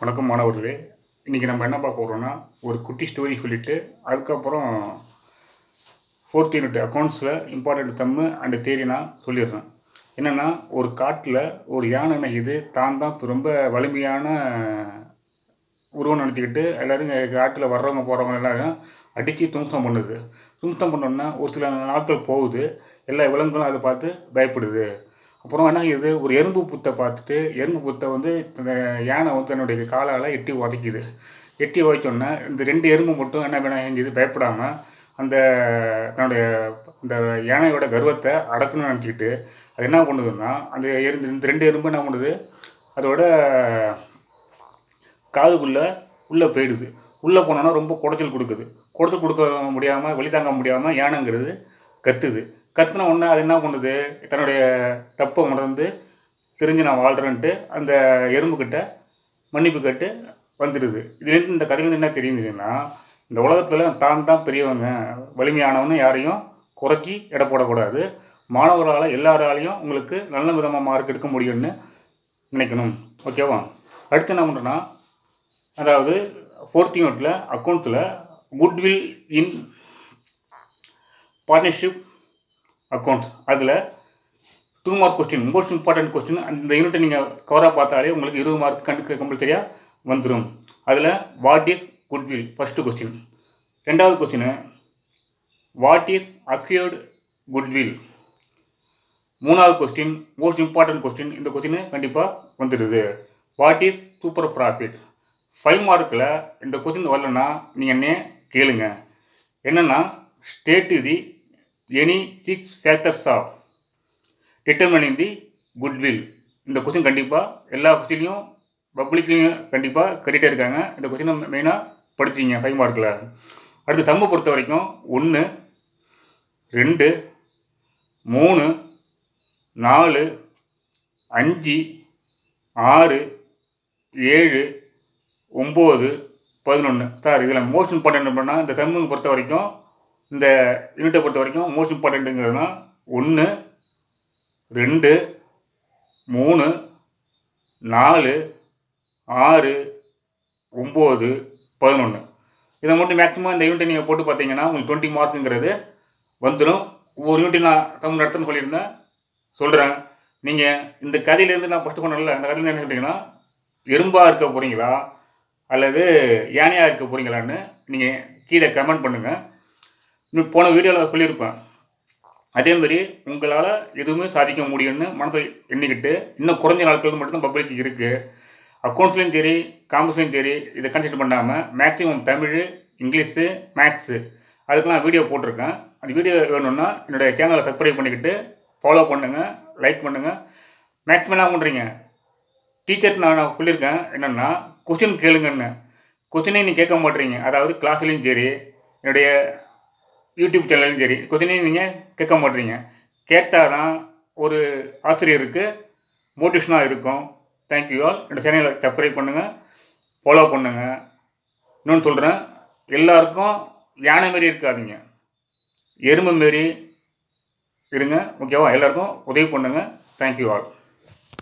வணக்கம் மாணவர்களே. இன்றைக்கி நம்ம என்ன பார்க்க போகிறோம்னா, ஒரு குட்டி ஸ்டோரி சொல்லிவிட்டு அதுக்கப்புறம் 4th unit அக்கௌண்ட்ஸில் important Jammu and தேரி நான் சொல்லிடுறேன். என்னென்னா, ஒரு காட்டில் ஒரு யானை நினைக்குது தான் ரொம்ப வலிமையான உருவம் நினச்சிக்கிட்டு எல்லோரும் காட்டில் வர்றவங்க போகிறவங்க எல்லாரும் அடித்து தும்சம் பண்ணுது. தும்சம் பண்ணோன்னா ஒரு சில நாட்கள் போகுது. எல்லா விலங்குகளும் அதை பார்த்து பயப்படுது. அப்புறம் என்ன இது ஒரு எறும்பு புத்தை பார்த்துட்டு எறும்பு புத்தை யானை தன்னுடைய காலால் எட்டி உதைக்குது. எட்டி உதைச்சோன்னா இந்த 2 எறும்பு மட்டும் என்ன செஞ்சுது, பயப்படாமல் அந்த தன்னுடைய இந்த யானையோட கர்வத்தை அடக்கணும்னு நினச்சிக்கிட்டு அது என்ன பண்ணுதுன்னா, அந்த இந்த 2 எறும்பு என்ன பண்ணுது, அதோட காதுக்குள்ளே உள்ளே போயிடுது. உள்ளே போனோன்னா ரொம்ப குடைச்சல் கொடுக்குது. குடைச்சல் கொடுக்க முடியாமல், வலி தாங்க முடியாமல் யானைங்கிறது கத்துது. கத்துன உடனே அது என்ன பண்ணுது, தன்னுடைய தப்பை உணர்ந்து தெரிஞ்சு நான் வாழ்கிறேன்ட்டு அந்த எறும்புக்கிட்ட மன்னிப்பு கேட்டு வந்துடுது. இதுலேருந்து இந்த கதையிலேருந்து என்ன தெரியுதுன்னா, இந்த உலகத்தில் தான் பெரியவங்க, வலிமையானவன்னு யாரையும் குறைச்சி எடை போடக்கூடாது. மாணவர்களால் எல்லாராலையும் உங்களுக்கு நல்ல விதமாக மார்க் எடுக்க முடியும்னு நினைக்கணும். ஓகேவா? அடுத்து என்ன பண்ணுறேன்னா, அதாவது 4th யூனிட்டில் அக்கௌண்ட்ஸில் குட்வில் இன் பார்ட்னர்ஷிப் அக்கௌண்ட்ஸ் அதில் 2 mark question, most important question. அந்த யூனிட்டை நீங்கள் கவராக பார்த்தாலே உங்களுக்கு 20 மார்க் கம்பல்சரியாக வந்துடும். அதில் what is goodwill first question. 2வது question what is acquired goodwill. 3வது கொஸ்டின் மோஸ்ட் இம்பார்ட்டன்ட் கொஸ்டின். இந்த கொஸ்டின் கண்டிப்பாக வந்துடுது. What is super profit. 5 மார்க்கில் இந்த கொஸ்டின் வரலன்னா நீங்கள் என்ன கேளுங்க. என்னென்னா, state the any 6 factors of determining the goodwill. இந்த கொஸ்டின் கண்டிப்பாக எல்லா கொஸ்டின்லையும் பப்ளிக்லையும் கண்டிப்பாக கட்டிகிட்டே இருக்காங்க. இந்த கொஸ்டினை மெயினாக படிச்சிங்க 5 மார்க்கில். அடுத்து சம்மை பொறுத்த வரைக்கும் 1, 2, 3, 4, 5, 6, 7, 9, 11. சார் இதில் மோஸ்ட் இம்பார்ட்டன்ட் பண்ணால் இந்த சம்முக்கு பொறுத்த வரைக்கும், இந்த யூனிட்டை பொறுத்த வரைக்கும் மோஸ்ட் இம்பார்ட்டண்ட்டுங்கிறதுனா 1, 2, 3, 4, 6, 9, 11. இதை மட்டும் மேக்ஸிமம் இந்த யூனிட்டை நீங்கள் போட்டு பார்த்தீங்கன்னா உங்களுக்கு 20 மார்க்குங்கிறது வந்துடும். ஒவ்வொரு யூனிட்டையும் நான் தமிழ் நடத்துன்னு சொல்லியிருந்தேன், சொல்கிறேன். நீங்கள் இந்த கதையிலேருந்து நான் ஃபஸ்ட்டு பண்ணல, அந்த கதையில் என்ன சொல்லிட்டீங்கன்னா, எறும்பாக இருக்க போகிறீங்களா அல்லது யானையாக இருக்க போகிறீங்களான்னு நீங்கள் கீழே கமெண்ட் பண்ணுங்கள். இன்னும் போன வீடியோவில் சொல்லியிருப்பேன். அதேமாதிரி உங்களால் எதுவுமே சாதிக்க முடியும்னு மனதை எண்ணிக்கிட்டு இன்னும் குறைஞ்ச நாட்கள் மட்டும்தான் பப்ளிக் இருக்குது. அக்கௌண்ட்ஸ்லேயும் சரி, காமர்ஸ்லேயும் சரி, இதை கன்சிடர் பண்ணாமல் மேக்ஸிமம் தமிழ், இங்கிலீஷு, மேக்ஸு அதுக்கெலாம் வீடியோ போட்டிருக்கேன். அந்த வீடியோ வேணும்னா என்னுடைய சேனலை சப்ஸ்கிரைப் பண்ணிக்கிட்டு ஃபாலோ பண்ணுங்கள், லைக் பண்ணுங்கள். மேக்ஸிமம் என்ன பண்ணுறீங்க, டீச்சர்ஸ் நான் சொல்லியிருக்கேன் என்னென்னா, கொஸ்டின் கேளுங்கன்னு. கொஸ்டினே நீங்கள் கேட்க மாட்டேறீங்க. அதாவது கிளாஸ்லேயும் சரி, என்னுடைய யூடியூப் சேனல்லையும் சரி, கொஸ்டினையும் நீங்கள் கேட்க மாட்டேறீங்க. கேட்டால் தான் ஒரு ஆசிரியருக்கு மோட்டிவேஷனாக இருக்கும். Thank you all. என்னோடய சேனலை சப்ஸ்கிரைப் பண்ணுங்கள், ஃபாலோ பண்ணுங்கள். இன்னொன்று சொல்கிறேன், எல்லாருக்கும் யானை மாரி இருக்காதீங்க, எறும்பு மாரி இருங்க. ஓகேவா? எல்லாருக்கும் உதவி பண்ணுங்கள். Thank you all.